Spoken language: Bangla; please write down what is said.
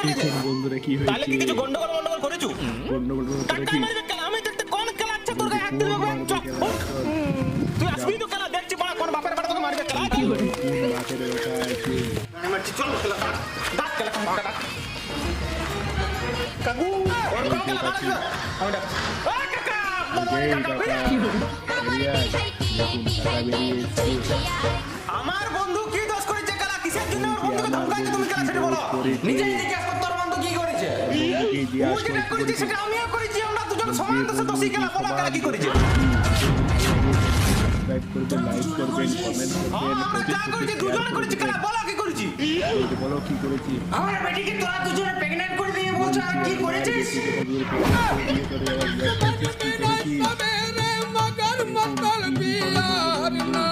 দেখুন বন্ধুরা কি হয়েছে। তাহলে কি কিছু গন্ডগোল গন্ডগোল করেছো? গন্ডগোল টাকা মারবে কেন? আমি দেখতে কোন খেলা আছে তোর গায়ে হাত দিবে বাবা চল। তুই আসবি তো খেলা দেখছি বড় কোন বাপের বাড়ি তোকে মারবে খেলা কি করে? বাপের ওটা আছে। আমি মারছি চল খেলা ডাক খেলা কোন ডাক। কাকু ওর কোন খেলা ডাক। আমি ডাক। ও কাকা এই কাকা বেরিয়ে আয়। দেখুন টাকা বেরিয়ে এসছে। আমার বন্ধু কি দোষ করেছে খেলা কিসের জন্য ওর বন্ধুকে ধমকাইছো তুমি খেলা ছেড়ে বলো। নিজে নিজে কি তোর বন্ধু কি করেছে? বন্ধুকে দিয়ে ও যেটা করেছে সেটা আমিও করেছি আমরা দুজন সমান দোষে দোষী খেলা বলো খেলা কি করেছে? সাবস্ক্রাইব করবেন, লাইক করবেন, কমেন্ট করবেন। আমরা যা করেছি দুজনে করেছি খেলা বলো কি করেছি? বলো কি করেছি। আমার বেটিকে তোরা দুজনে প্রেগন্যান্ট করে দিয়ে বলছ আর কি করেছিস? করেছি। मगर मकल बियार ना